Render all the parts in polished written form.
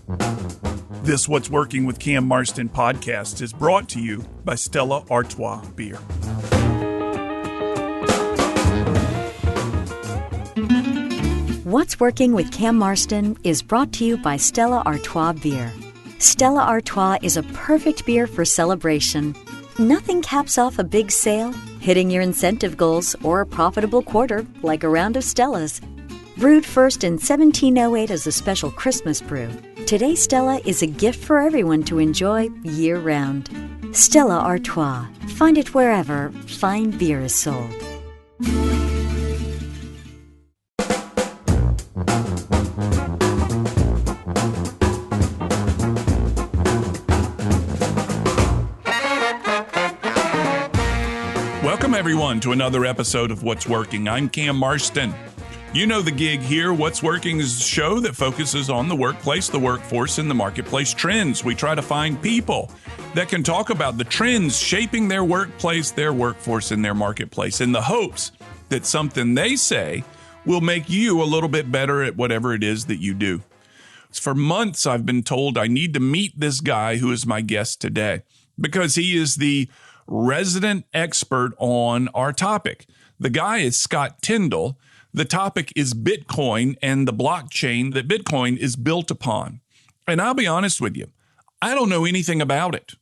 This What's Working with Cam Marston podcast is brought to you by Stella Artois Beer. What's Working with Cam Marston is brought to you by Stella Artois Beer. Stella Artois is a perfect beer for celebration. Nothing caps off a big sale, hitting your incentive goals, or a profitable quarter like a round of Stellas. Brewed first in 1708 as a special Christmas brew, today Stella is a gift for everyone to enjoy year-round. Stella Artois. Find it wherever fine beer is sold. Welcome, everyone, to another episode of What's Working. I'm Cam Marston. You know the gig here. What's Working is a show that focuses on the workplace, the workforce, and the marketplace trends. We try to find people that can talk about the trends shaping their workplace, their workforce, and their marketplace in the hopes that something they say will make you a little bit better at whatever it is that you do. For months, I've been told I need to meet this guy who is my guest today because he is the resident expert on our topic. The guy is Scott Tindle. The topic is Bitcoin and the blockchain that Bitcoin is built upon. And I'll be honest with you, I don't know anything about it.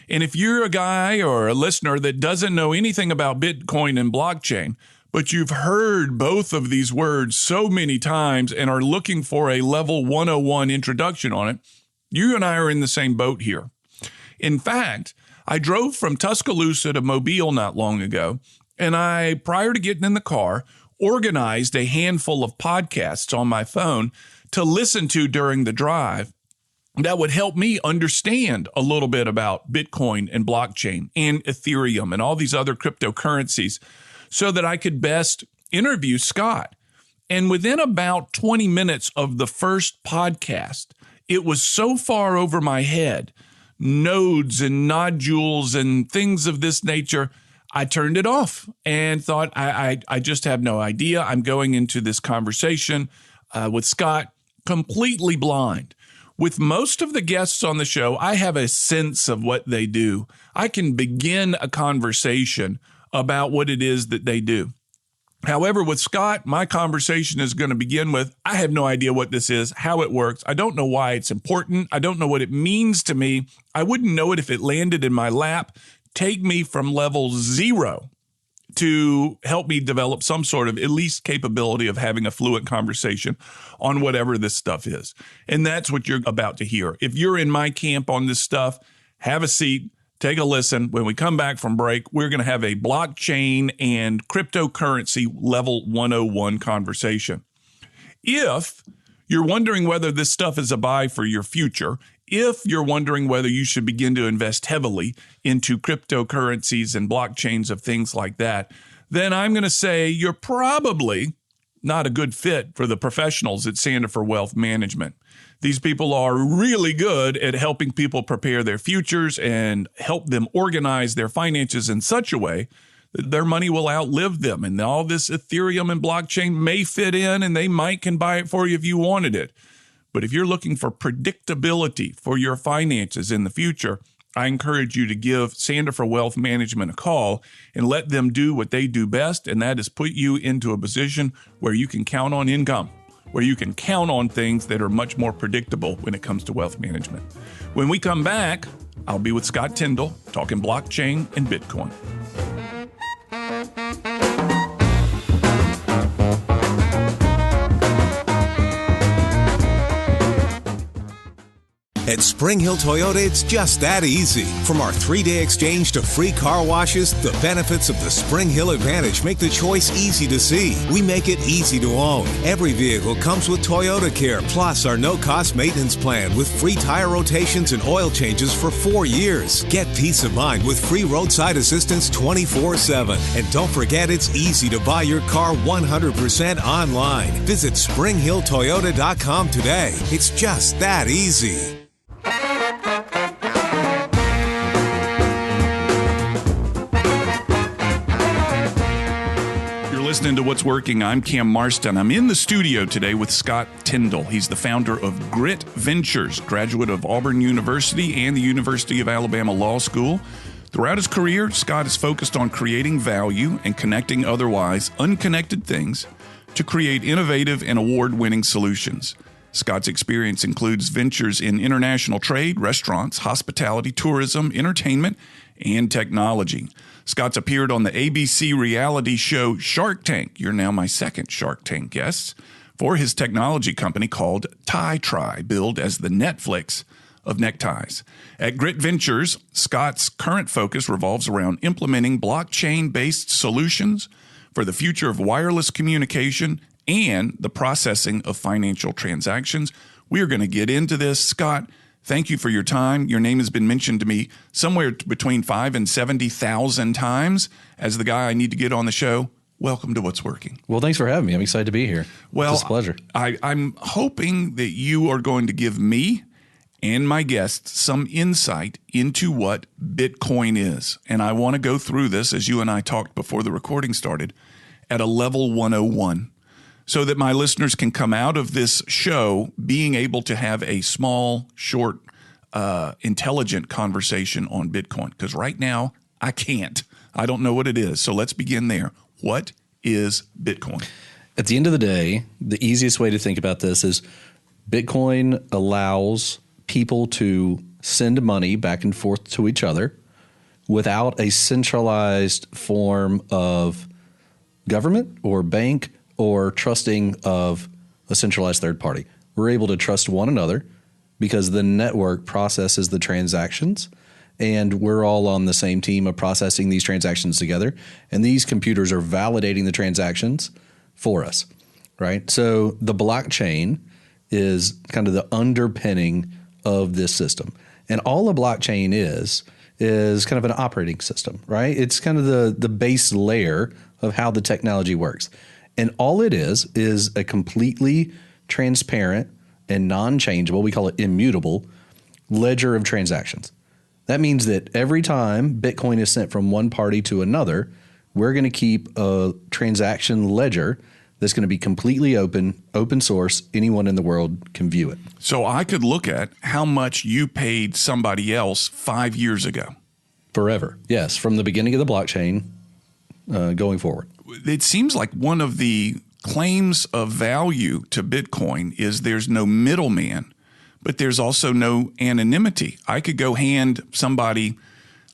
And if you're a guy or a listener that doesn't know anything about Bitcoin and blockchain, but you've heard both of these words so many times and are looking for a level 101 introduction on it, you and I are in the same boat here. In fact, I drove from Tuscaloosa to Mobile not long ago, and I, prior to getting in the car, organized a handful of podcasts on my phone to listen to during the drive that would help me understand a little bit about Bitcoin and blockchain and Ethereum and all these other cryptocurrencies so that I could best interview Scott. And within about 20 minutes of the first podcast, it was so far over my head, nodes and nodules and things of this nature, I turned it off and thought, I just have no idea. I'm going into this conversation with Scott completely blind. With most of the guests on the show, I have a sense of what they do. I can begin a conversation about what it is that they do. However, with Scott, my conversation is going to begin with, I have no idea what this is, how it works. I don't know why it's important. I don't know what it means to me. I wouldn't know it if it landed in my lap. Take me from level 0 to help me develop some sort of at least capability of having a fluent conversation on whatever this stuff is. And that's what you're about to hear. If you're in my camp on this stuff, have a seat, take a listen. When we come back from break, we're going to have a blockchain and cryptocurrency level 101 conversation. If you're wondering whether this stuff is a buy for your future, if you're wondering whether you should begin to invest heavily into cryptocurrencies and blockchains of things like that, then I'm going to say you're probably not a good fit for the professionals at Sandifer Wealth Management. These people are really good at helping people prepare their futures and help them organize their finances in such a way that their money will outlive them. And all this Ethereum and blockchain may fit in, and they can buy it for you if you wanted it. But if you're looking for predictability for your finances in the future, I encourage you to give Sandifer Wealth Management a call and let them do what they do best, and that is put you into a position where you can count on income, where you can count on things that are much more predictable when it comes to wealth management. When we come back, I'll be with Scott Tindle talking blockchain and Bitcoin. At Spring Hill Toyota, it's just that easy. From our 3-day exchange to free car washes, the benefits of the Spring Hill Advantage make the choice easy to see. We make it easy to own. Every vehicle comes with Toyota Care, plus our no-cost maintenance plan with free tire rotations and oil changes for 4 years. Get peace of mind with free roadside assistance 24/7. And don't forget, it's easy to buy your car 100% online. Visit SpringHillToyota.com today. It's just that easy. listening to What's Working. I'm Cam Marston. I'm in the studio today with Scott Tindle. He's the founder of Grit Ventures, graduate of Auburn University and the University of Alabama Law School. Throughout his career, Scott is focused on creating value and connecting otherwise unconnected things to create innovative and award-winning solutions. Scott's experience includes ventures in international trade, restaurants, hospitality, tourism, entertainment, and technology. Scott's appeared on the ABC reality show Shark Tank. You're now my second Shark Tank guest for his technology company called Tie Try, billed as the Netflix of neckties. At Grit Ventures, Scott's current focus revolves around implementing blockchain-based solutions for the future of wireless communication and the processing of financial transactions. We are going to get into this. Scott, thank you for your time. Your name has been mentioned to me somewhere between 5,000 and 70,000 times as the guy I need to get on the show. Welcome to What's Working. Well, thanks for having me. I'm excited to be here. Well, it's a pleasure. I'm hoping that you are going to give me and my guests some insight into what Bitcoin is. And I want to go through this, as you and I talked before the recording started, at a level 101. So that my listeners can come out of this show being able to have a small, short, intelligent conversation on Bitcoin. Because right now, I can't. I don't know what it is. So let's begin there. What is Bitcoin? At the end of the day, the easiest way to think about this is Bitcoin allows people to send money back and forth to each other without a centralized form of government or bank or trusting of a centralized third party. We're able to trust one another because the network processes the transactions and we're all on the same team of processing these transactions together. And these computers are validating the transactions for us, right? So the blockchain is kind of the underpinning of this system. And all a blockchain is kind of an operating system, right? It's kind of the base layer of how the technology works. And all it is a completely transparent and non-changeable, we call it immutable, ledger of transactions. That means that every time Bitcoin is sent from one party to another, we're going to keep a transaction ledger that's going to be completely open source. Anyone in the world can view it. So I could look at how much you paid somebody else 5 years ago. Forever. Yes. From the beginning of the blockchain going forward. It seems like one of the claims of value to Bitcoin is there's no middleman, but there's also no anonymity. I could go hand somebody,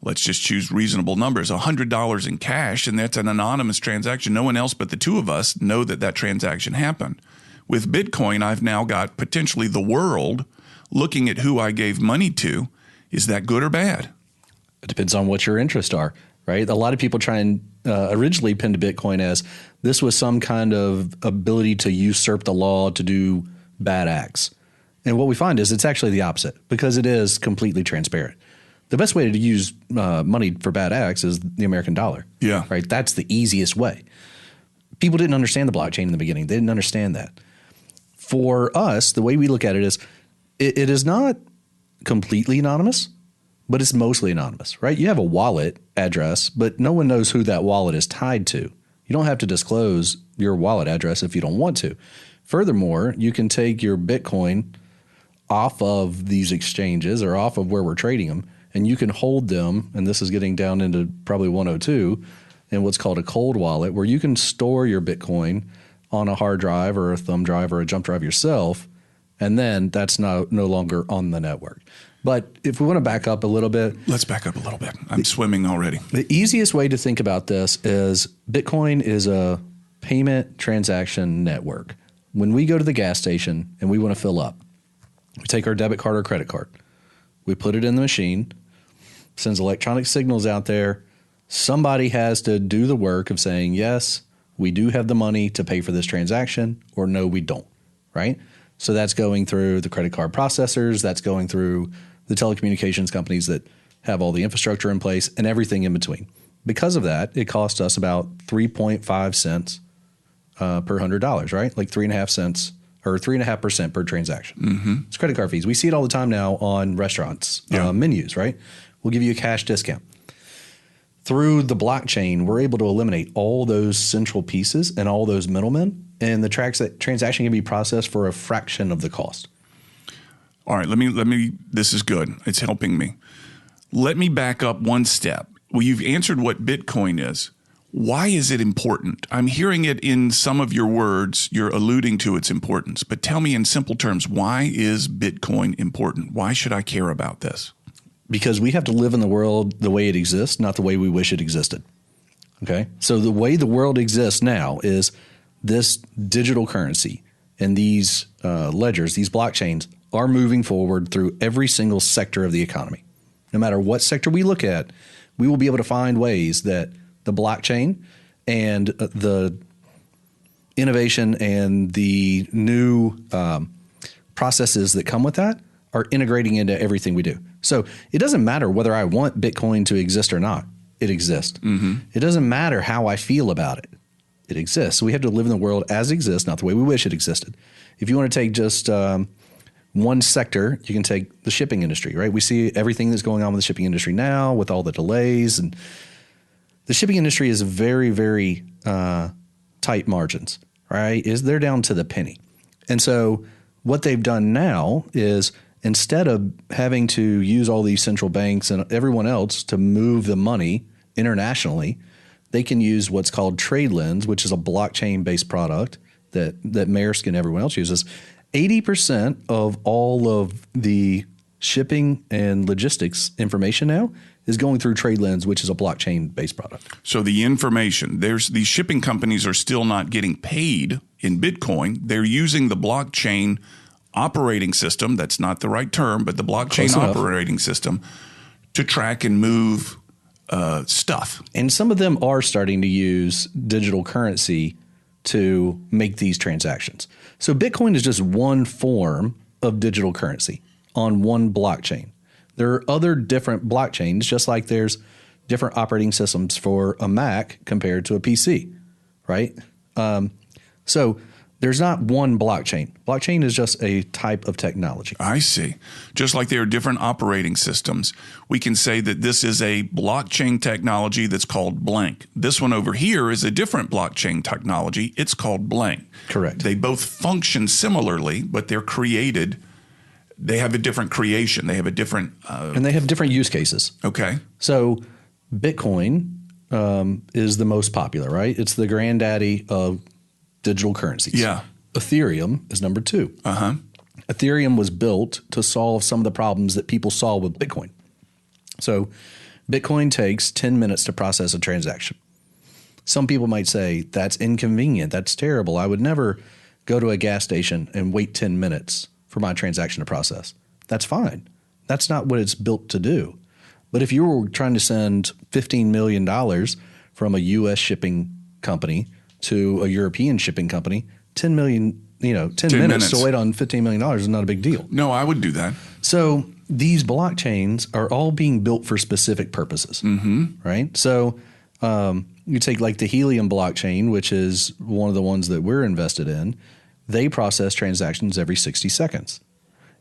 let's just choose reasonable numbers, $100 in cash, and that's an anonymous transaction. No one else but the two of us know that that transaction happened. With Bitcoin, I've now got potentially the world looking at who I gave money to. Is that good or bad? It depends on what your interests are, right? A lot of people try and originally pinned to Bitcoin as this was some kind of ability to usurp the law to do bad acts. And what we find is it's actually the opposite because it is completely transparent. The best way to use money for bad acts is the American dollar. Yeah. Right. That's the easiest way. People didn't understand the blockchain in the beginning. They didn't understand that. For us, the way we look at it is it is not completely anonymous, but it's mostly anonymous, right? You have a wallet address, but no one knows who that wallet is tied to. You don't have to disclose your wallet address if you don't want to. Furthermore, you can take your Bitcoin off of these exchanges or off of where we're trading them, and you can hold them, and this is getting down into probably 102, in what's called a cold wallet, where you can store your Bitcoin on a hard drive or a thumb drive or a jump drive yourself, and then that's no longer on the network. But if we want to back up a little bit. Let's back up a little bit. I'm swimming already. The easiest way to think about this is Bitcoin is a payment transaction network. When we go to the gas station and we want to fill up, we take our debit card or credit card. We put it in the machine, sends electronic signals out there. Somebody has to do the work of saying, yes, we do have the money to pay for this transaction, or no, we don't, right? So that's going through the credit card processors. That's going through the telecommunications companies that have all the infrastructure in place and everything in between. Because of that, it cost us about 3.5 cents per $100, right? Like 3.5 cents or 3.5% per transaction. Mm-hmm. It's credit card fees. We see it all the time now on restaurants, menus, right? We'll give you a cash discount. through the blockchain, we're able to eliminate all those central pieces and all those middlemen, and the transaction can be processed for a fraction of the cost. All right, let me, this is good. It's helping me. Let me back up one step. Well, you've answered what Bitcoin is. Why is it important? I'm hearing it in some of your words. You're alluding to its importance. But tell me in simple terms, why is Bitcoin important? Why should I care about this? Because we have to live in the world the way it exists, not the way we wish it existed. Okay? So the way the world exists now is this digital currency and these ledgers, these blockchains, are moving forward through every single sector of the economy. No matter what sector we look at, we will be able to find ways that the blockchain and the innovation and the new processes that come with that are integrating into everything we do. So it doesn't matter whether I want Bitcoin to exist or not. It exists. Mm-hmm. It doesn't matter how I feel about it. It exists. So we have to live in the world as it exists, not the way we wish it existed. If you want to take just one sector, you can take the shipping industry, right? We see everything that's going on with the shipping industry now with all the delays, and the shipping industry is very, very tight margins, right? They're down to the penny. And so what they've done now is instead of having to use all these central banks and everyone else to move the money internationally, they can use what's called TradeLens, which is a blockchain-based product that Maersk and everyone else uses. 80% of all of the shipping and logistics information now is going through TradeLens, which is a blockchain-based product. So the information, these shipping companies are still not getting paid in Bitcoin. They're using the blockchain operating system. That's not the right term, but the blockchain operating system to track and move stuff. And some of them are starting to use digital currency to make these transactions. So Bitcoin is just one form of digital currency on one blockchain. There are other different blockchains, just like there's different operating systems for a Mac compared to a PC, right? So there's not one blockchain. Blockchain is just a type of technology. I see. Just like there are different operating systems, we can say that this is a blockchain technology that's called blank. This one over here is a different blockchain technology. It's called blank. Correct. They both function similarly, but they're created. They have a different creation. They have a different... and they have different use cases. Okay. So Bitcoin is the most popular, right? It's the granddaddy of digital currencies. Yeah. Ethereum is number 2. Uh-huh. Ethereum was built to solve some of the problems that people saw with Bitcoin. So Bitcoin takes 10 minutes to process a transaction. Some people might say, that's inconvenient. That's terrible. I would never go to a gas station and wait 10 minutes for my transaction to process. That's fine. That's not what it's built to do. But if you were trying to send $15 million from a U.S. shipping company to a European shipping company, 10 minutes to wait on $15 million is not a big deal. No, I would do that. So these blockchains are all being built for specific purposes, right? So you take like the Helium blockchain, which is one of the ones that we're invested in. They process transactions every 60 seconds,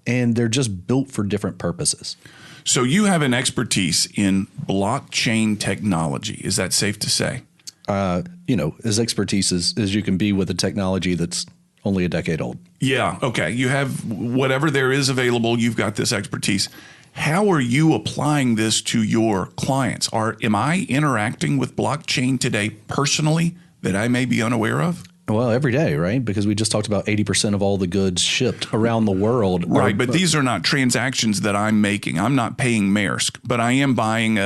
and they're just built for different purposes. So you have an expertise in blockchain technology. Is that safe to say? As expertise as you can be with a technology that's only a decade old. Yeah. Okay. You have whatever there is available. You've got this expertise. How are you applying this to your clients? Am I interacting with blockchain today personally that I may be unaware of? Well, every day, right? Because we just talked about 80% of all the goods shipped around the world. Right, but these are not transactions that I'm making. I'm not paying Maersk, but I am buying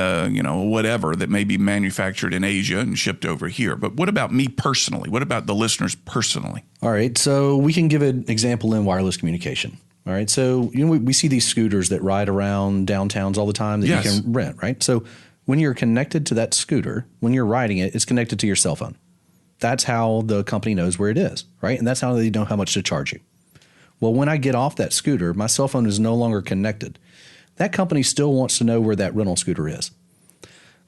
whatever that may be manufactured in Asia and shipped over here. But what about me personally? What about the listeners personally? All right, so we can give an example in wireless communication. All right, so we see these scooters that ride around downtowns all the time that you can rent, right? So when you're connected to that scooter, when you're riding it, it's connected to your cell phone. That's how the company knows where it is, right? And that's how they know how much to charge you. Well, when I get off that scooter, my cell phone is no longer connected. That company still wants to know where that rental scooter is.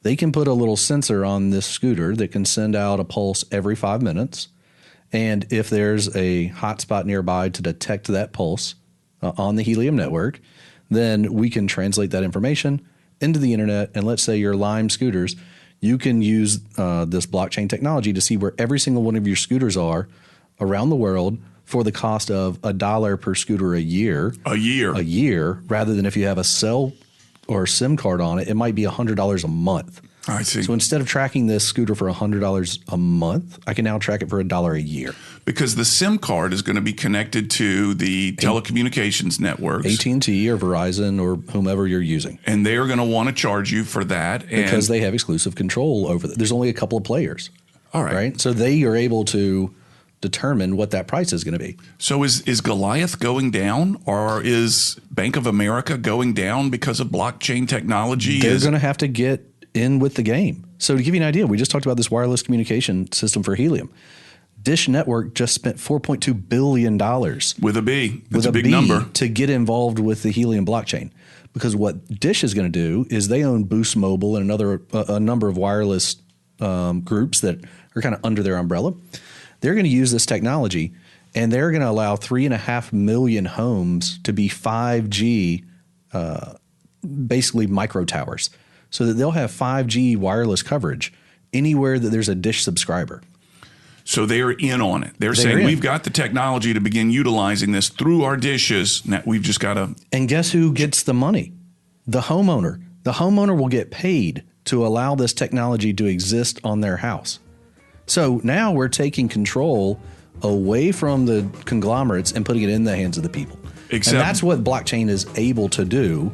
They can put a little sensor on this scooter that can send out a pulse every 5 minutes. And if there's a hotspot nearby to detect that pulse on the Helium network, then we can translate that information into the internet. And let's say your Lime scooters you can use this blockchain technology to see where every single one of your scooters are around the world for the cost of $1 per scooter a year. A year, rather than if you have a cell or SIM card on it, it might be $100 a month. I see. So instead of tracking this scooter for $100 a month, I can now track it for $1 a year. Because the SIM card is going to be connected to the telecommunications networks. AT&T or Verizon or whomever you're using. And they're going to want to charge you for that. Because they have exclusive control over it. There's only a couple of players. All right. So they are able to determine what that price is going to be. So is Goliath going down, or is Bank of America going down because of blockchain technology? They're going to have to get in with the game. So to give you an idea, we just talked about this wireless communication system for helium. Dish Network just spent $4.2 billion. With a B. That's a big number. To get involved with the helium blockchain. Because what Dish is going to do is they own Boost Mobile and a number of wireless groups that are kind of under their umbrella. They're going to use this technology, and they're going to allow 3.5 million homes to be 5G, basically micro towers, so that they'll have 5G wireless coverage anywhere that there's a Dish subscriber. So they're in on it. They're saying we've got the technology to begin utilizing this through our dishes. Now we've just got to. And guess who gets the money? The homeowner. The homeowner will get paid to allow this technology to exist on their house. So now we're taking control away from the conglomerates and putting it in the hands of the people. And that's what blockchain is able to do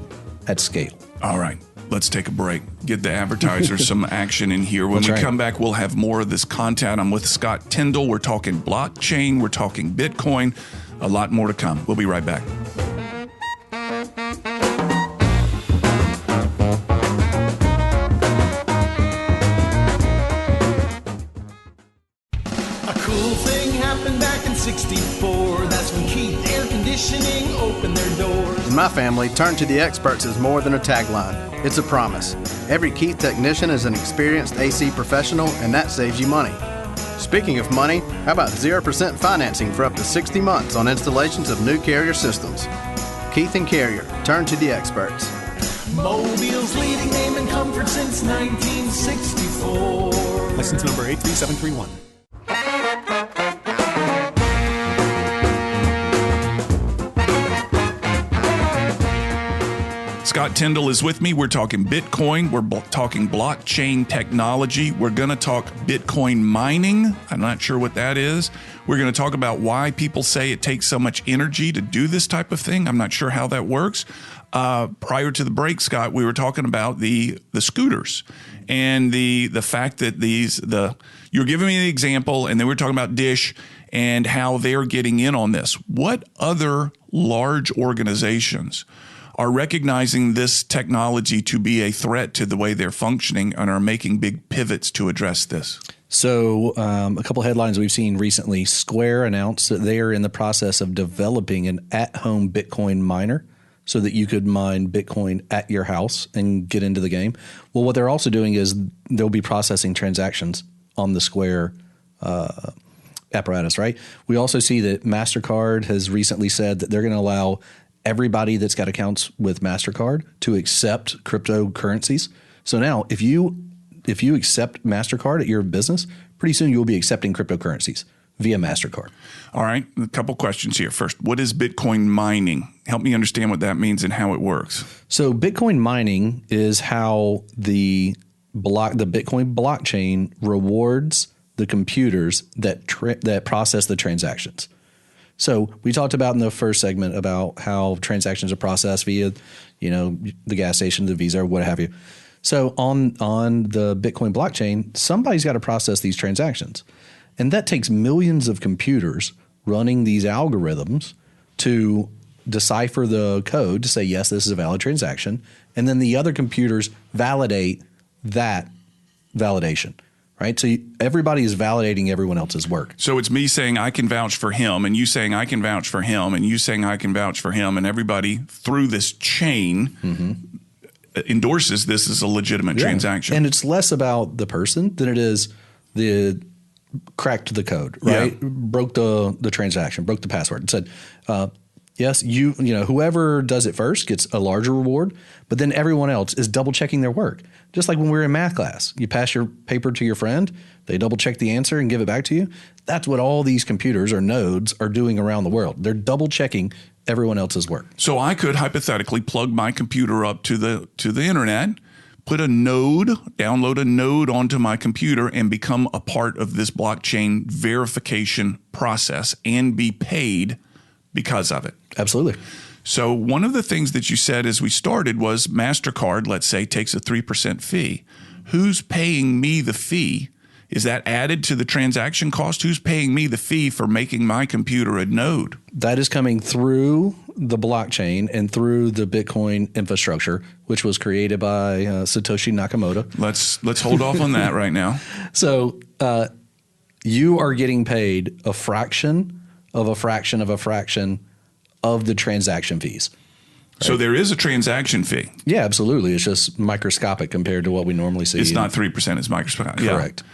at scale. All right. Let's take a break. Get the advertisers some action in here. When we come back, we'll have more of this content. I'm with Scott Tindle. We're talking blockchain. We're talking Bitcoin. A lot more to come. We'll be right back. A cool thing happened back in '64. That's when Keith Air Conditioning opened their doors. In my family, turn to the experts is more than a tagline. It's a promise. Every Keith technician is an experienced AC professional, and that saves you money. Speaking of money, how about 0% financing for up to 60 months on installations of new Carrier systems? Keith and Carrier, turn to the experts. Mobile's leading name in comfort since 1964. License number 83731. Scott Tindle is with me. We're talking Bitcoin. We're talking blockchain technology. We're going to talk Bitcoin mining. I'm not sure what that is. We're going to talk about why people say it takes so much energy to do this type of thing. I'm not sure how that works. Prior to the break, Scott, we were talking about the scooters and the fact that you're giving me the example, and then we were talking about Dish and how they're getting in on this. What other large organizations are recognizing this technology to be a threat to the way they're functioning and are making big pivots to address this? So a couple headlines we've seen recently. Square announced that they are in the process of developing an at-home Bitcoin miner so that you could mine Bitcoin at your house and get into the game. Well, what they're also doing is they'll be processing transactions on the Square apparatus, right? We also see that MasterCard has recently said that they're going to allow everybody that's got accounts with MasterCard to accept cryptocurrencies. So now if you accept MasterCard at your business, pretty soon you'll be accepting cryptocurrencies via MasterCard. All right. A couple questions here. First, what is Bitcoin mining? Help me understand what that means and how it works. So Bitcoin mining is how the Bitcoin blockchain rewards the computers that process the transactions. So we talked about in the first segment about how transactions are processed via, the gas station, the Visa, or what have you. So on the Bitcoin blockchain, somebody's got to process these transactions. And that takes millions of computers running these algorithms to decipher the code to say, yes, this is a valid transaction. And then the other computers validate that validation. Right? So everybody is validating everyone else's work. So it's me saying I can vouch for him, and you saying I can vouch for him, and you saying I can vouch for him, and everybody through this chain endorses this as a legitimate transaction. And it's less about the person than it is the cracked the code, right? Yeah. Broke the transaction, broke the password, and said, Yes, whoever does it first gets a larger reward, but then everyone else is double checking their work. Just like when we were in math class, you pass your paper to your friend, they double check the answer and give it back to you. That's what all these computers or nodes are doing around the world. They're double checking everyone else's work. So I could hypothetically plug my computer up to the internet, put a node, download a node onto my computer, and become a part of this blockchain verification process and be paid because of it. Absolutely. So one of the things that you said as we started was MasterCard, let's say, takes a 3% fee. Who's paying me the fee? Is that added to the transaction cost? Who's paying me the fee for making my computer a node? That is coming through the blockchain and through the Bitcoin infrastructure, which was created by Satoshi Nakamoto. Let's hold off on that right now. So you are getting paid a fraction of a fraction of a fraction of the transaction fees. Right? So there is a transaction fee. Yeah, absolutely. It's just microscopic compared to what we normally see. It's not 3%, it's microscopic. Correct. Yeah.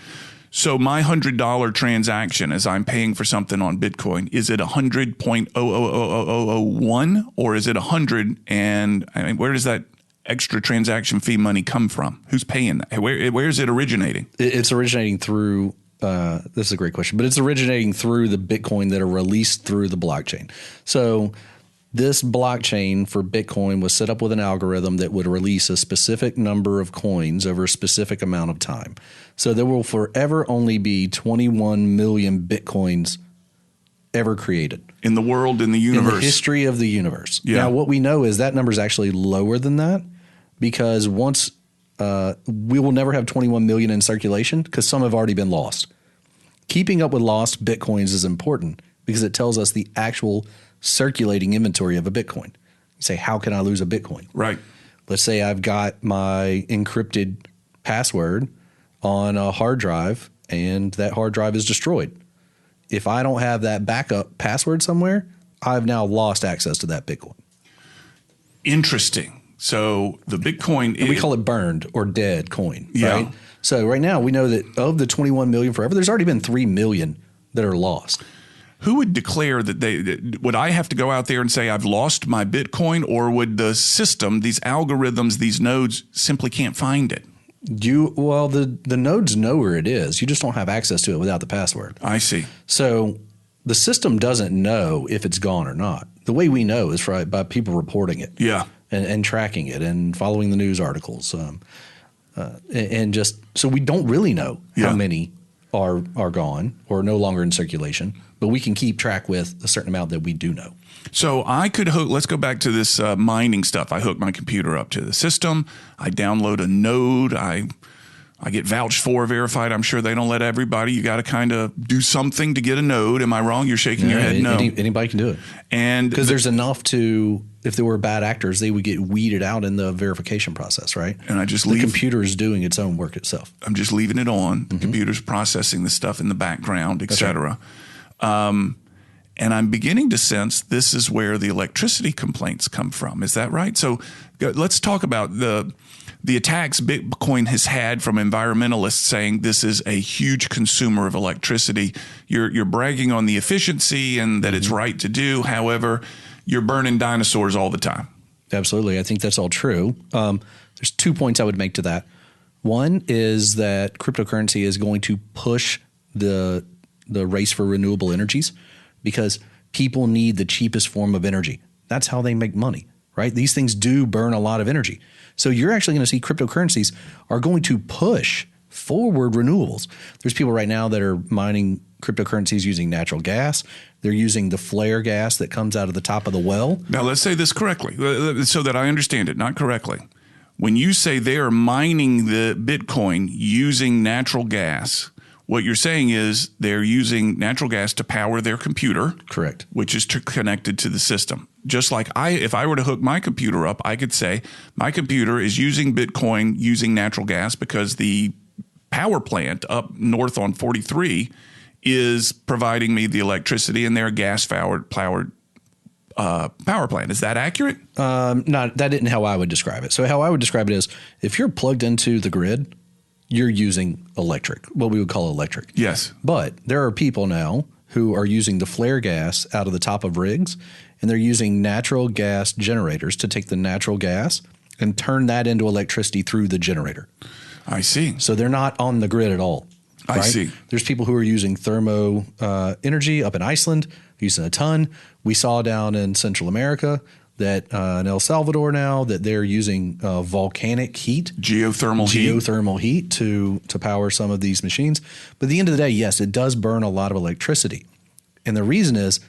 So my $100 transaction, as I'm paying for something on Bitcoin, is it 100.00001 or is it 100? And I mean, where does that extra transaction fee money come from? Who's paying that? Where is it originating? It's originating through. This is a great question, but it's originating through the Bitcoin that are released through the blockchain. So this blockchain for Bitcoin was set up with an algorithm that would release a specific number of coins over a specific amount of time. So there will forever only be 21 million Bitcoins ever created. In the world, in the universe. In the history of the universe. Yeah. Now, what we know is that number is actually lower than that because once we will never have 21 million in circulation because some have already been lost. Keeping up with lost Bitcoins is important because it tells us the actual circulating inventory of a Bitcoin. You say, how can I lose a Bitcoin? Right. Let's say I've got my encrypted password on a hard drive and that hard drive is destroyed. If I don't have that backup password somewhere, I've now lost access to that Bitcoin. Interesting. So the Bitcoin we call it burned or dead coin, yeah. Right? So right now we know that of the 21 million forever, there's already been 3 million that are lost. Who would declare that would I have to go out there and say I've lost my Bitcoin, or would the system, these algorithms, these nodes simply can't find it? The nodes know where it is. You just don't have access to it without the password. I see. So the system doesn't know if it's gone or not. The way we know is by people reporting it. Yeah. And tracking it and following the news articles. And just so we don't really know how many are gone or no longer in circulation, but we can keep track with a certain amount that we do know. So I could let's go back to this mining stuff. I hook my computer up to the system. I download a node. I get vouched for, verified. I'm sure they don't let everybody. You got to kind of do something to get a node. Am I wrong? You're shaking your head. No. Anybody can do it. And because there's enough to, if there were bad actors, they would get weeded out in the verification process, right? And the computer is doing its own work itself. I'm just leaving it on. The computer's processing the stuff in the background, et cetera. Right. And I'm beginning to sense this is where the electricity complaints come from. Is that right? So let's talk about the attacks Bitcoin has had from environmentalists saying this is a huge consumer of electricity. You're bragging on the efficiency and that it's right to do. However, you're burning dinosaurs all the time. Absolutely. I think that's all true. There's 2 points I would make to that. One is that cryptocurrency is going to push the race for renewable energies because people need the cheapest form of energy. That's how they make money, right? These things do burn a lot of energy. So you're actually going to see cryptocurrencies are going to push forward renewables. There's people right now that are mining cryptocurrencies using natural gas. They're using the flare gas that comes out of the top of the well. Now, let's say this correctly so that I understand it, not correctly. When you say they are mining the Bitcoin using natural gas, what you're saying is they're using natural gas to power their computer. Correct. Which is connected to the system. Just like if I were to hook my computer up, I could say my computer is using Bitcoin using natural gas because the power plant up north on 43 is providing me the electricity and they're a gas-powered power plant. Is that accurate? That isn't how I would describe it. So how I would describe it is if you're plugged into the grid, you're using electric, what we would call electric. Yes. But there are people now who are using the flare gas out of the top of rigs, and they're using natural gas generators to take the natural gas and turn that into electricity through the generator. I see. So they're not on the grid at all. I see. There's people who are using thermo energy up in Iceland, using a ton. We saw down in Central America that in El Salvador now that they're using volcanic heat. Geothermal heat to power some of these machines. But at the end of the day, yes, it does burn a lot of electricity. And the reason is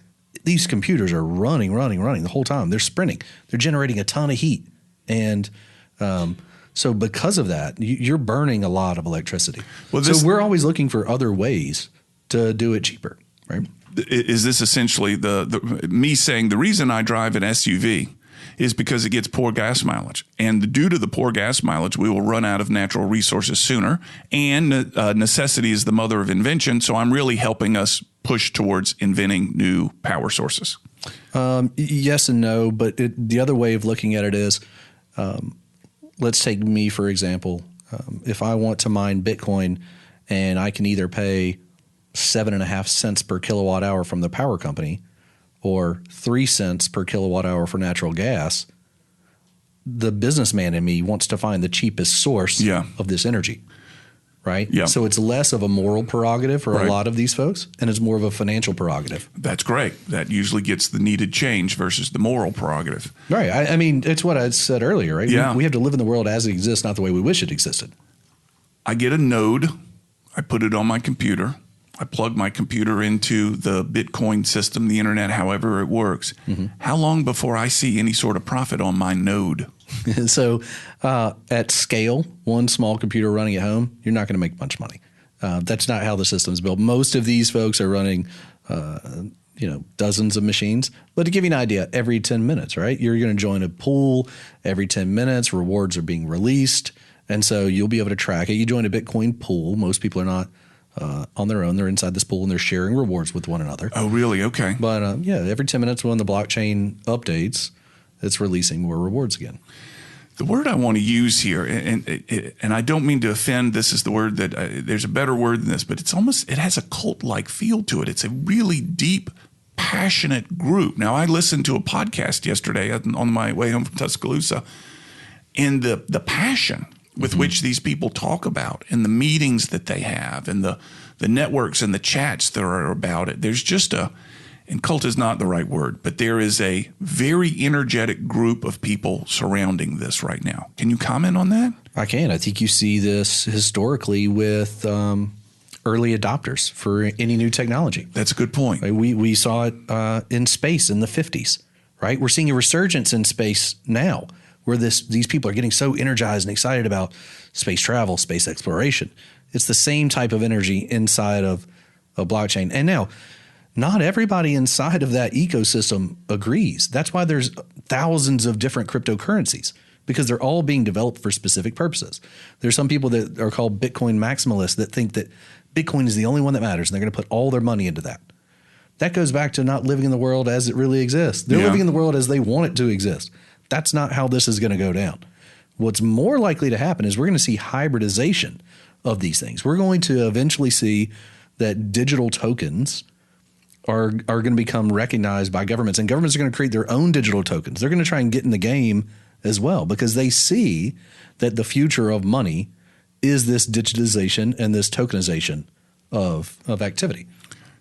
these computers are running the whole time. They're sprinting. They're generating a ton of heat. And so because of that, you're burning a lot of electricity. Well, so we're always looking for other ways to do it cheaper, right? Is this essentially me saying the reason I drive an SUV is because it gets poor gas mileage. And due to the poor gas mileage, we will run out of natural resources sooner. And necessity is the mother of invention. So I'm really helping us push towards inventing new power sources. Yes and no. But the other way of looking at it is, let's take me, for example. If I want to mine Bitcoin and I can either pay 7.5 cents per kilowatt hour from the power company or 3 cents per kilowatt hour for natural gas, the businessman in me wants to find the cheapest source of this energy, right? Yeah. So it's less of a moral prerogative for a lot of these folks, and it's more of a financial prerogative. That's great. That usually gets the needed change versus the moral prerogative. Right. I mean, it's what I said earlier, right? Yeah. We have to live in the world as it exists, not the way we wish it existed. I get a node. I put it on my computer. I plug my computer into the Bitcoin system, the internet, however it works. Mm-hmm. How long before I see any sort of profit on my node? So at scale, one small computer running at home, you're not going to make much money. That's not how the system's built. Most of these folks are running dozens of machines. But to give you an idea, every 10 minutes, right, you're going to join a pool. Every 10 minutes, rewards are being released. And so you'll be able to track it. You join a Bitcoin pool. Most people are not on their own. They're inside this pool and they're sharing rewards with one another. Oh, really? Okay. But every 10 minutes when the blockchain updates, it's releasing more rewards again. The word I want to use here, and I don't mean to offend, this is the word that there's a better word than this, but it has a cult-like feel to it. It's a really deep, passionate group. Now, I listened to a podcast yesterday on my way home from Tuscaloosa, and the passion with which these people talk about and the meetings that they have and the networks and the chats that are about it. There's just and cult is not the right word, but there is a very energetic group of people surrounding this right now. Can you comment on that? I can. I think you see this historically with early adopters for any new technology. That's a good point. Right? We saw it in space in the 50s, right? We're seeing a resurgence in space now, where these people are getting so energized and excited about space travel, space exploration. It's the same type of energy inside of a blockchain. And now, not everybody inside of that ecosystem agrees. That's why there's thousands of different cryptocurrencies, because they're all being developed for specific purposes. There's some people that are called Bitcoin maximalists that think that Bitcoin is the only one that matters, and they're going to put all their money into that. That goes back to not living in the world as it really exists. They're living in the world as they want it to exist. That's not how this is going to go down. What's more likely to happen is we're going to see hybridization of these things. We're going to eventually see that digital tokens are going to become recognized by governments, and governments are going to create their own digital tokens. They're going to try and get in the game as well, because they see that the future of money is this digitization and this tokenization of activity.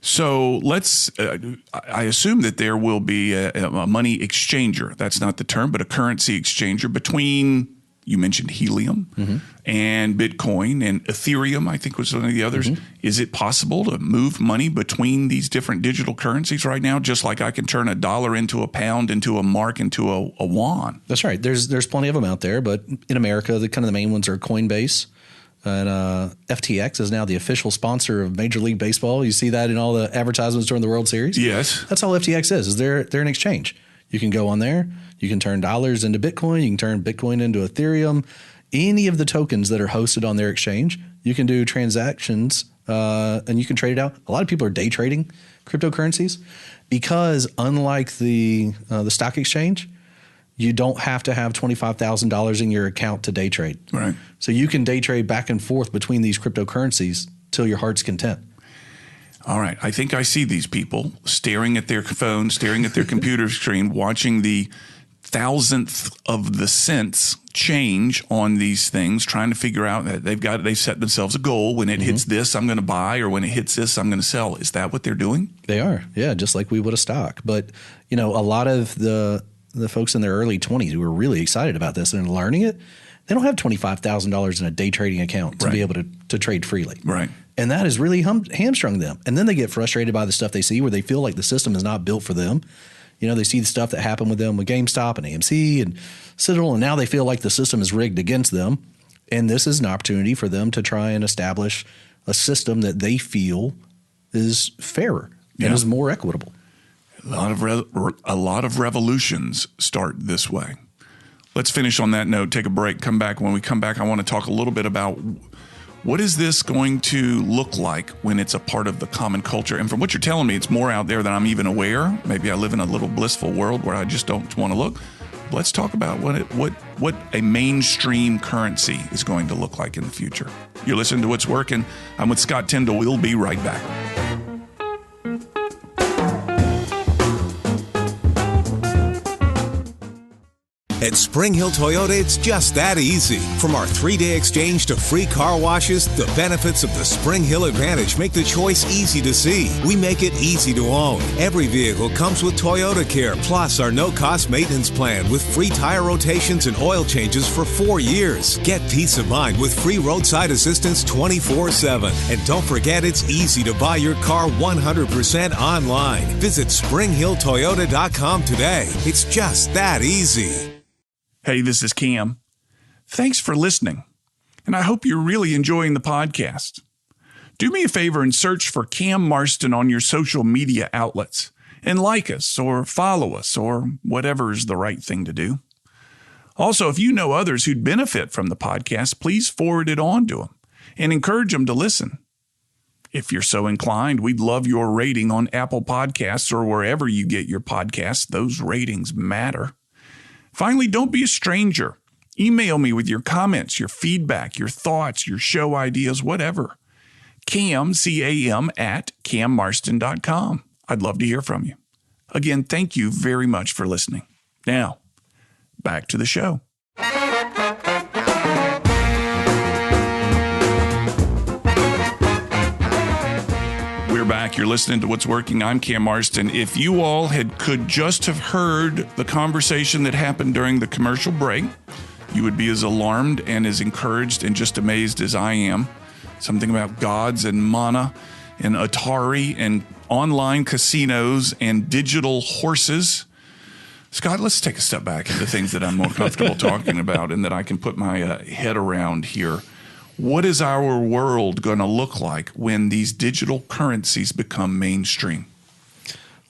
So let's I assume that there will be a money exchanger. That's not the term, but a currency exchanger between, you mentioned helium and Bitcoin and Ethereum, I think was one of the others. Is it possible to move money between these different digital currencies right now, just like I can turn $1 into a pound, into a mark, into a yuan? That's right. There's plenty of them out there, but in America, the main ones are Coinbase. And FTX is now the official sponsor of Major League Baseball. You see that in all the advertisements during the World Series? Yes. That's all FTX is they're an exchange. You can go on there. You can turn dollars into Bitcoin. You can turn Bitcoin into Ethereum. Any of the tokens that are hosted on their exchange, you can do transactions and you can trade it out. A lot of people are day trading cryptocurrencies because unlike the stock exchange, you don't have to have $25,000 in your account to day trade. Right. So you can day trade back and forth between these cryptocurrencies till your heart's content. All right. I think I see these people staring at their phone, staring at their computer screen, watching the thousandth of the cents change on these things, trying to figure out that they've set themselves a goal. When it hits this, I'm going to buy, or when it hits this, I'm going to sell. Is that what they're doing? They are. Yeah. Just like we would a stock. But, a lot of the folks in their early 20s who are really excited about this and learning it, they don't have $25,000 in a day trading account to be able to trade freely. Right. And that has really hamstrung them. And then they get frustrated by the stuff they see where they feel like the system is not built for them. They see the stuff that happened with them with GameStop and AMC and Citadel, and now they feel like the system is rigged against them. And this is an opportunity for them to try and establish a system that they feel is fairer and is more equitable. A lot of revolutions start this way. Let's finish on that note, take a break, come back. When we come back, I want to talk a little bit about what is this going to look like when it's a part of the common culture? And from what you're telling me, it's more out there than I'm even aware. Maybe I live in a little blissful world where I just don't want to look. Let's talk about what a mainstream currency is going to look like in the future. You're listening to What's Working. I'm with Scott Tindle. We'll be right back. At Spring Hill Toyota, it's just that easy. From our 3-day exchange to free car washes, the benefits of the Spring Hill Advantage make the choice easy to see. We make it easy to own. Every vehicle comes with Toyota Care, plus our no-cost maintenance plan with free tire rotations and oil changes for 4 years. Get peace of mind with free roadside assistance 24/7. And don't forget, it's easy to buy your car 100% online. Visit SpringHillToyota.com today. It's just that easy. Hey, this is Cam. Thanks for listening, and I hope you're really enjoying the podcast. Do me a favor and search for Cam Marston on your social media outlets and like us or follow us or whatever is the right thing to do. Also, if you know others who'd benefit from the podcast, please forward it on to them and encourage them to listen. If you're so inclined, we'd love your rating on Apple Podcasts or wherever you get your podcasts. Those ratings matter. Finally, don't be a stranger. Email me with your comments, your feedback, your thoughts, your show ideas, whatever. Cam, C-A-M, at cammarston.com. I'd love to hear from you. Again, thank you very much for listening. Now, back to the show. We're back. You're listening to What's Working. I'm Cam Marston. If you all could just have heard the conversation that happened during the commercial break, you would be as alarmed and as encouraged and just amazed as I am. Something about gods and mana and Atari and online casinos and digital horses. Scott, let's take a step back into things that I'm more comfortable talking about and that I can put my head around here. What is our world going to look like when these digital currencies become mainstream?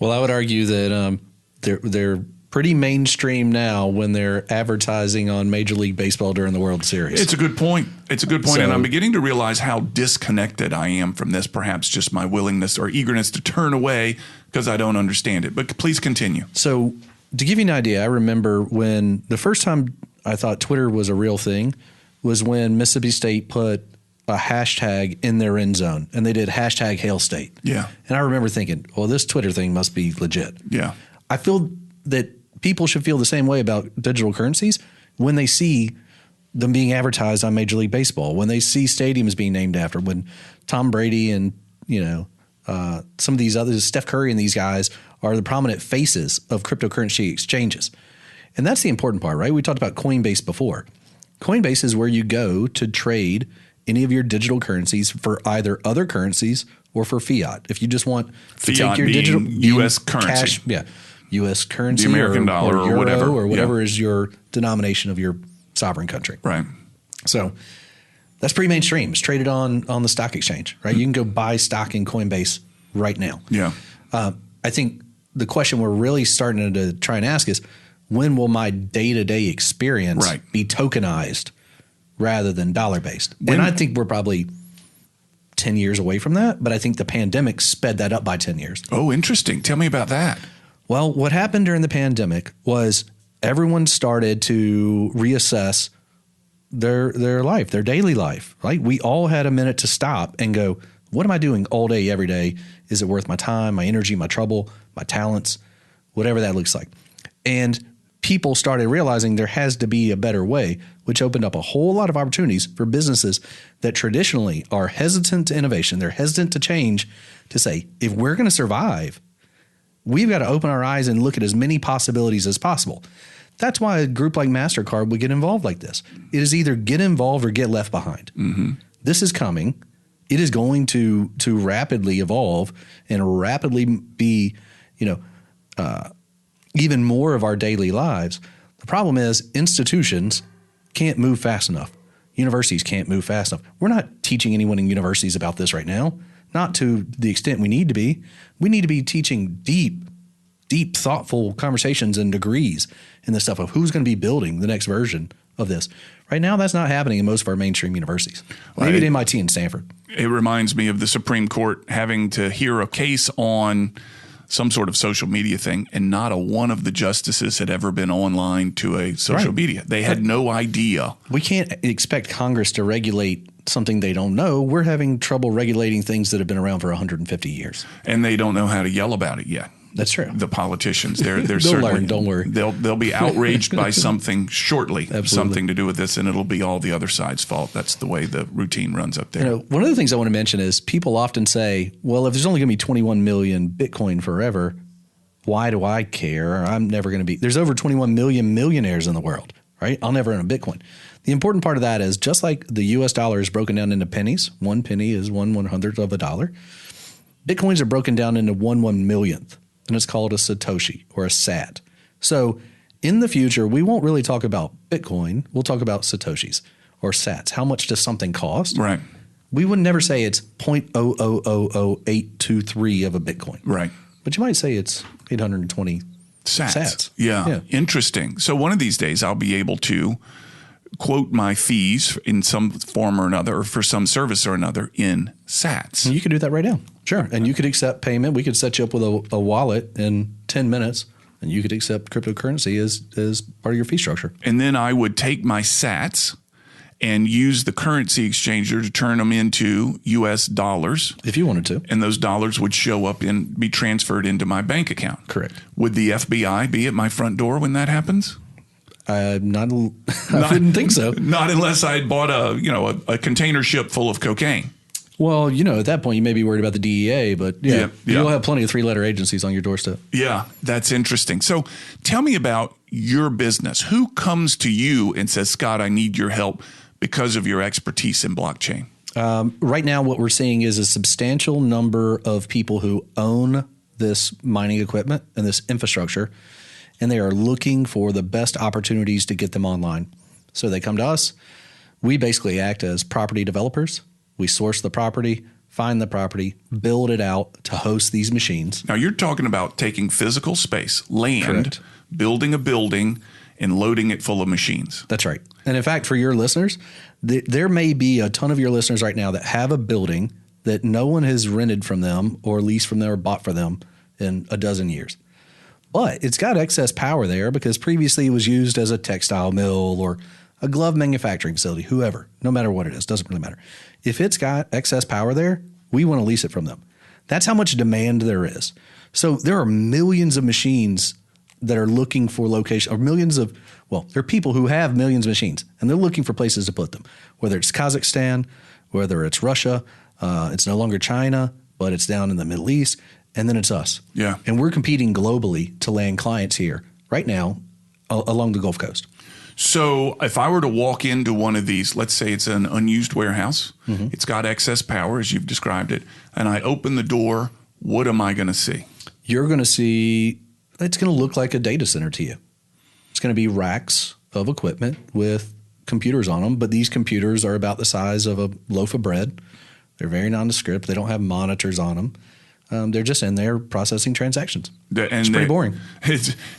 Well, I would argue that they're pretty mainstream now when they're advertising on Major League Baseball during the World Series. It's a good point. And I'm beginning to realize how disconnected I am from this, perhaps just my willingness or eagerness to turn away because I don't understand it. But please continue. So to give you an idea, I remember when the first time I thought Twitter was a real thing was when Mississippi State put a hashtag in their end zone, and they did hashtag Hail State. Yeah. And I remember thinking, well, this Twitter thing must be legit. Yeah. I feel that people should feel the same way about digital currencies when they see them being advertised on Major League Baseball, when they see stadiums being named after, when Tom Brady and, some of these others, Steph Curry and these guys are the prominent faces of cryptocurrency exchanges. And that's the important part, right? We talked about Coinbase before. Coinbase is where you go to trade any of your digital currencies for either other currencies or for fiat. If you just want to take your digital U.S. currency, cash, U.S. currency, the American dollar or whatever, or whatever is your denomination of your sovereign country. Right. So that's pretty mainstream. It's traded on the stock exchange, right? You can go buy stock in Coinbase right now. Yeah. I think the question we're really starting to try and ask is, when will my day-to-day experience be tokenized rather than dollar-based? And I think we're probably 10 years away from that, but I think the pandemic sped that up by 10 years. Oh, interesting. Tell me about that. Well, what happened during the pandemic was everyone started to reassess their life, their daily life, right? We all had a minute to stop and go, What am I doing all day, every day? Is it worth my time, my energy, my trouble, my talents, whatever that looks like? And people started realizing there has to be a better way, which opened up a whole lot of opportunities for businesses that traditionally are hesitant to innovation. They're hesitant to change, to say, if we're going to survive, we've got to open our eyes and look at as many possibilities as possible. That's why a group like MasterCard would get involved like this. It is either get involved or get left behind. Mm-hmm. This is coming. It is going to rapidly evolve and rapidly be, even more of our daily lives. The problem is institutions can't move fast enough. Universities can't move fast enough. We're not teaching anyone in universities about this right now, not to the extent we need to be. We need to be teaching deep, thoughtful conversations and degrees in the stuff of who's going to be building the next version of this. Right now, that's not happening in most of our mainstream universities. Maybe at MIT and Stanford. It reminds me of the Supreme Court having to hear a case on some sort of social media thing, and not a one of the justices had ever been online to a social media. They had no idea. We can't expect Congress to regulate something they don't know. We're having trouble regulating things that have been around for 150 years. And they don't know how to yell about it yet. That's true. The politicians, they'll certainly learn. Don't worry. They'll be outraged by something shortly, Absolutely. Something to do with this, and it'll be all the other side's fault. That's the way the routine runs up there. One of the things I want to mention is people often say, "Well, if there's only going to be 21 million Bitcoin forever, why do I care? I'm never going to be." There's over 21 million millionaires in the world, right? I'll never own a Bitcoin. The important part of that is just like the U.S. dollar is broken down into pennies. 1 penny is 1/100th of a dollar. Bitcoins are broken down into 1/1,000,000th. And it's called a Satoshi or a Sat. So in the future, we won't really talk about Bitcoin. We'll talk about Satoshis or Sats. How much does something cost? Right. We would never say it's 0.0000823 of a Bitcoin. Right. But you might say it's 820 Sats. Yeah. Interesting. So one of these days I'll be able to quote my fees in some form or another for some service or another in Sats. And you could do that right now. Sure. And you could accept payment. We could set you up with a wallet in 10 minutes, and you could accept cryptocurrency as part of your fee structure. And then I would take my Sats and use the currency exchanger to turn them into U.S. dollars. If you wanted to. And those dollars would show up and be transferred into my bank account. Correct. Would the FBI be at my front door when that happens? I wouldn't think so. Not unless I bought a container ship full of cocaine. Well, at that point, you may be worried about the DEA, but you'll have plenty of 3-letter agencies on your doorstep. Yeah, that's interesting. So tell me about your business. Who comes to you and says, Scott, I need your help because of your expertise in blockchain? Right now, what we're seeing is a substantial number of people who own this mining equipment and this infrastructure, and they are looking for the best opportunities to get them online. So they come to us. We basically act as property developers. We source the property, find the property, build it out to host these machines. Now, you're talking about taking physical space, land, Correct. Building a building, and loading it full of machines. That's right. And in fact, for your listeners, there may be a ton of your listeners right now that have a building that no one has rented from them or leased from them or bought for them in a dozen years. But it's got excess power there because previously it was used as a textile mill or a glove manufacturing facility, whoever, no matter what it is, doesn't really matter. If it's got excess power there, we want to lease it from them. That's how much demand there is. So there are millions of machines that are looking for location, or there are people who have millions of machines, and they're looking for places to put them, whether it's Kazakhstan, whether it's Russia, it's no longer China, but it's down in the Middle East, and then it's us. Yeah. And we're competing globally to land clients here right now along the Gulf Coast. So if I were to walk into one of these, let's say it's an unused warehouse, It's got excess power as you've described it, and I open the door, what am I going to see? You're going to see, it's going to look like a data center to you. It's going to be racks of equipment with computers on them, but these computers are about the size of a loaf of bread. They're very nondescript. They don't have monitors on them. They're just in there processing transactions. It's pretty boring.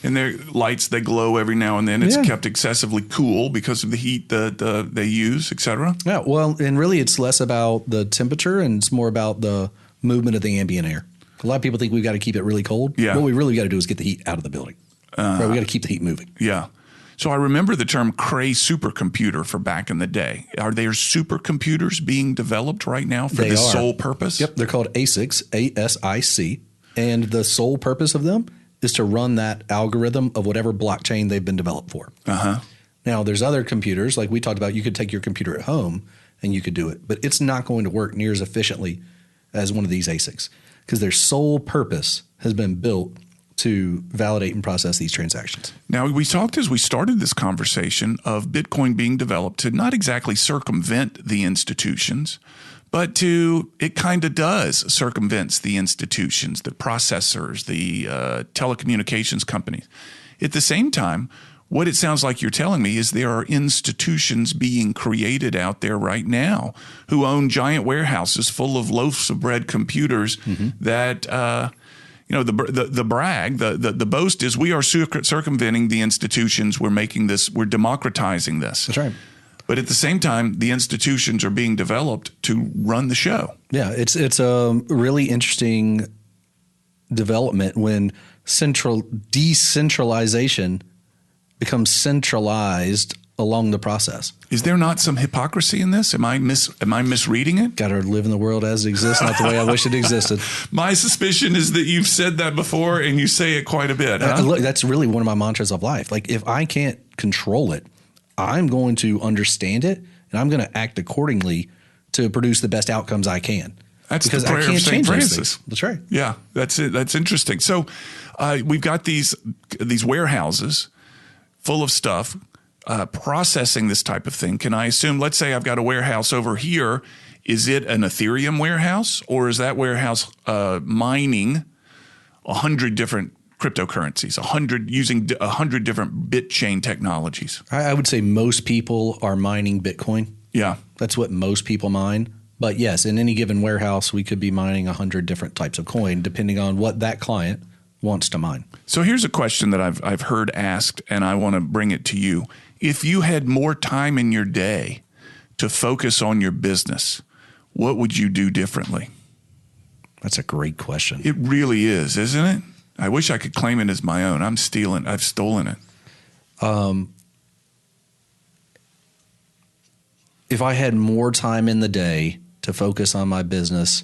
And their lights, they glow every now and then. It's kept excessively cool because of the heat that they use, et cetera. Yeah, well, and really it's less about the temperature and it's more about the movement of the ambient air. A lot of people think we've got to keep it really cold. Yeah. What we really got to do is get the heat out of the building. Right, we got to keep the heat moving. Yeah. So I remember the term Cray supercomputer for back in the day. Are there supercomputers being developed right now for this sole purpose? Yep, they're called ASICs, ASIC, and the sole purpose of them is to run that algorithm of whatever blockchain they've been developed for. Now, there's other computers, like we talked about, you could take your computer at home and you could do it, but it's not going to work near as efficiently as one of these ASICs because their sole purpose has been built to validate and process these transactions. Now, we talked as we started this conversation of Bitcoin being developed to not exactly circumvent the institutions, but it kind of does circumvent the institutions, the processors, the telecommunications companies. At the same time, what it sounds like you're telling me is there are institutions being created out there right now who own giant warehouses full of loaves of bread computers that the brag, the boast is we are circumventing the institutions. We're democratizing this. That's right. But at the same time, the institutions are being developed to run the show. Yeah, it's a really interesting development when decentralization becomes centralized along the process. Is there not some hypocrisy in this? Am I misreading it? Got to live in the world as it exists, not the way I wish it existed. My suspicion is that you've said that before and you say it quite a bit. Huh? Look, that's really one of my mantras of life. Like if I can't control it, I'm going to understand it and I'm going to act accordingly to produce the best outcomes I can. That's because the prayer I can't of St. change Francis. That's right. Yeah, that's it. That's interesting. So we've got these warehouses full of stuff processing this type of thing. Can I assume, let's say I've got a warehouse over here. Is it an Ethereum warehouse or is that warehouse mining 100 different cryptocurrencies, using 100 different BitChain technologies? I would say most people are mining Bitcoin. Yeah. That's what most people mine. But yes, in any given warehouse, we could be mining 100 different types of coin, depending on what that client wants to mine. So here's a question that I've heard asked, and I want to bring it to you. If you had more time in your day to focus on your business, what would you do differently? That's a great question. It really is, isn't it? I wish I could claim it as my own. I've stolen it. If I had more time in the day to focus on my business.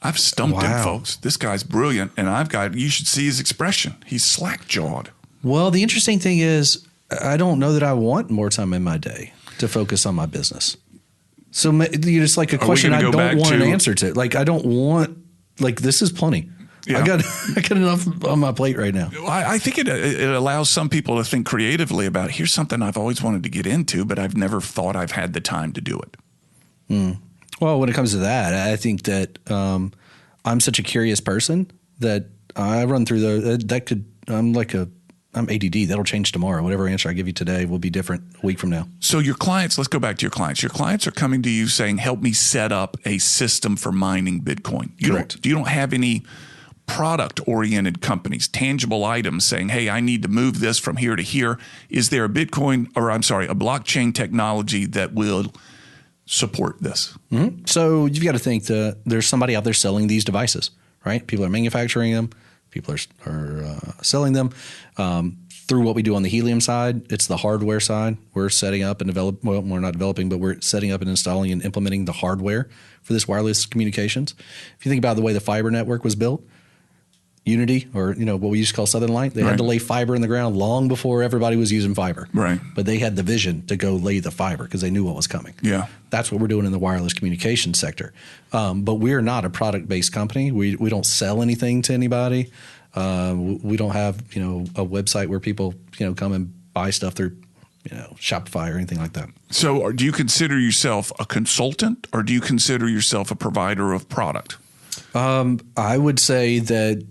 I've stumped him, folks. This guy's brilliant, and you should see his expression. He's slack-jawed. Well, the interesting thing is I don't know that I want more time in my day to focus on my business. So it's like a question I don't want an answer to. Like I don't want, like this is plenty. Yeah. I got enough on my plate right now. I think it allows some people to think creatively about, here's something I've always wanted to get into, but I've never thought I've had the time to do it. Well, when it comes to that, I think that I'm such a curious person that I run through I'm ADD. That'll change tomorrow. Whatever answer I give you today will be different a week from now. So your clients, let's go back to your clients. Your clients are coming to you saying, help me set up a system for mining Bitcoin. Correct. You don't have any product-oriented companies, tangible items saying, hey, I need to move this from here to here. Is there a blockchain technology that will support this? Mm-hmm. So you've got to think that there's somebody out there selling these devices, right? People are manufacturing them. People are selling them. Through what we do on the Helium side, it's the hardware side. We're setting up and we're not developing, but we're setting up and installing and implementing the hardware for this wireless communications. If you think about the way the fiber network was built, Unity, or what we used to call Southern Light, they had to lay fiber in the ground long before everybody was using fiber. Right. But they had the vision to go lay the fiber because they knew what was coming. Yeah. That's what we're doing in the wireless communication sector. But we're not a product-based company. We don't sell anything to anybody. We don't have a website where people come and buy stuff through Shopify or anything like that. So do you consider yourself a consultant or do you consider yourself a provider of product? I would say that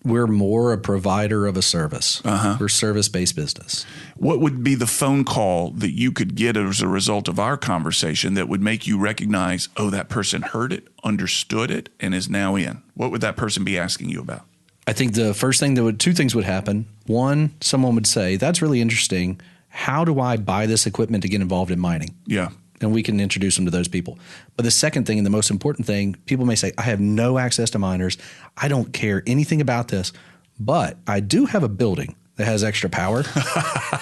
we're more a provider of a service. We're service-based business. What would be the phone call that you could get as a result of our conversation that would make you recognize, oh, that person heard it, understood it, and is now in? What would that person be asking you about? I think the first thing two things would happen. One, someone would say, that's really interesting. How do I buy this equipment to get involved in mining? Yeah. And we can introduce them to those people. But the second thing and the most important thing, people may say, I have no access to miners. I don't care anything about this, but I do have a building that has extra power,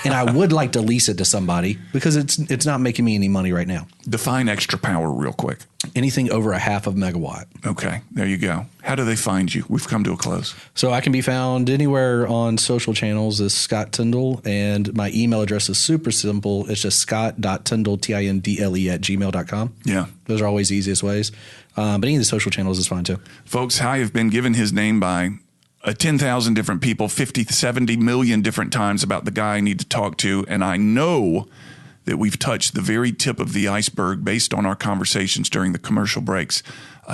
and I would like to lease it to somebody because it's not making me any money right now. Define extra power real quick. Anything over a half of megawatt. Okay, there you go. How do they find you? We've come to a close. So I can be found anywhere on social channels as Scott Tindle, and my email address is super simple. It's just scott.tindle, Tindle @gmail.com. Yeah. Those are always the easiest ways. But any of the social channels is fine too. Folks, I have been given his name by 10,000 different people, 50, 70 million different times about the guy I need to talk to. And I know that we've touched the very tip of the iceberg based on our conversations during the commercial breaks.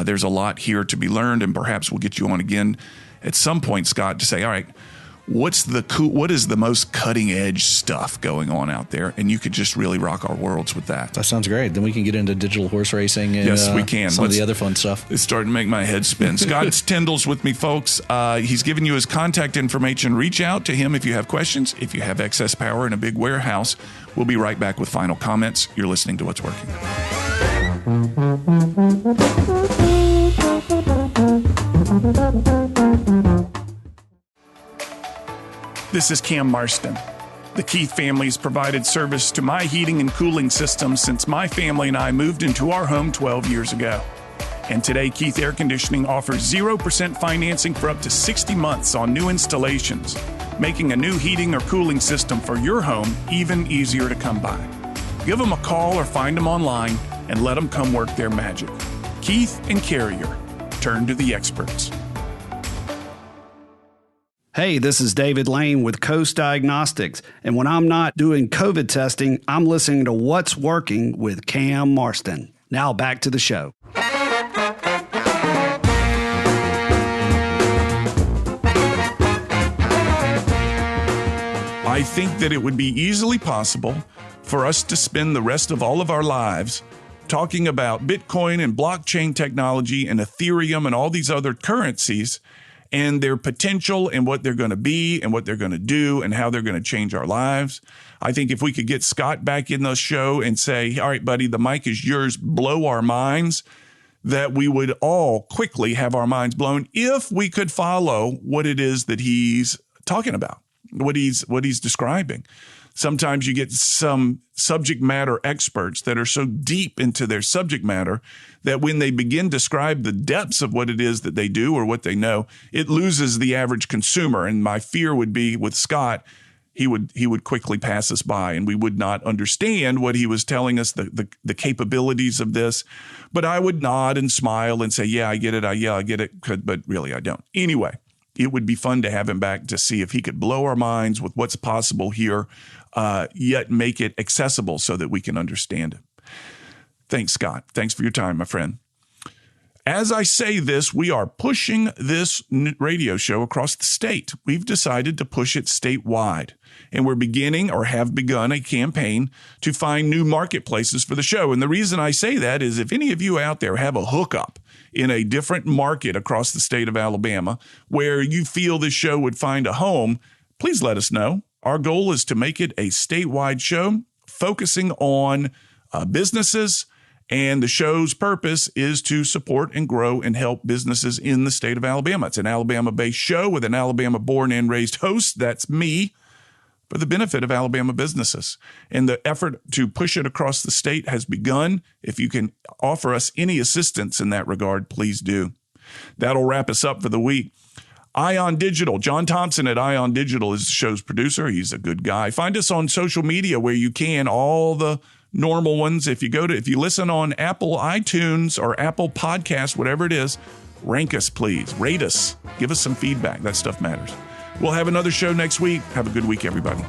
There's a lot here to be learned, and perhaps we'll get you on again at some point, Scott, to say, all right, what is the most cutting edge stuff going on out there? And you could just really rock our worlds with that. That sounds great. Then we can get into digital horse racing and yes, we can. Some of the other fun stuff. It's starting to make my head spin. Scott Tindle's with me, folks. He's given you his contact information. Reach out to him if you have questions, if you have excess power in a big warehouse. We'll be right back with final comments. You're listening to What's Working. This is Cam Marston. The Keith family has provided service to my heating and cooling system since my family and I moved into our home 12 years ago. And today, Keith Air Conditioning offers 0% financing for up to 60 months on new installations, making a new heating or cooling system for your home even easier to come by. Give them a call or find them online and let them come work their magic. Keith and Carrier. Turn to the experts. Hey, this is David Lane with Coast Diagnostics, and when I'm not doing COVID testing, I'm listening to What's Working with Cam Marston. Now back to the show. I think that it would be easily possible for us to spend the rest of all of our lives talking about Bitcoin and blockchain technology and Ethereum and all these other currencies and their potential and what they're going to be and what they're going to do and how they're going to change our lives. I think if we could get Scott back in the show and say, all right, buddy, the mic is yours, blow our minds, that we would all quickly have our minds blown if we could follow what it is that he's talking about, what he's describing. Sometimes you get some subject matter experts that are so deep into their subject matter that when they begin to describe the depths of what it is that they do or what they know, it loses the average consumer. And my fear would be with Scott, he would quickly pass us by and we would not understand what he was telling us, the capabilities of this. But I would nod and smile and say, yeah, I get it. I get it. But really, I don't. Anyway, it would be fun to have him back to see if he could blow our minds with what's possible here, yet make it accessible so that we can understand it. Thanks, Scott. Thanks for your time, my friend. As I say this, we are pushing this radio show across the state. We've decided to push it statewide, and we're beginning or have begun a campaign to find new marketplaces for the show. And the reason I say that is if any of you out there have a hookup in a different market across the state of Alabama where you feel this show would find a home, please let us know. Our goal is to make it a statewide show focusing on businesses, and the show's purpose is to support and grow and help businesses in the state of Alabama. It's an Alabama-based show with an Alabama-born and raised host. That's me, for the benefit of Alabama businesses. And the effort to push it across the state has begun. If you can offer us any assistance in that regard, please do. That'll wrap us up for the week. Ion Digital. John Thompson at Ion Digital is the show's producer. He's a good guy. Find us on social media where you can, all the normal ones. If you listen on Apple iTunes or Apple Podcasts, whatever it is, rank us, please. Rate us. Give us some feedback. That stuff matters. We'll have another show next week. Have a good week, everybody.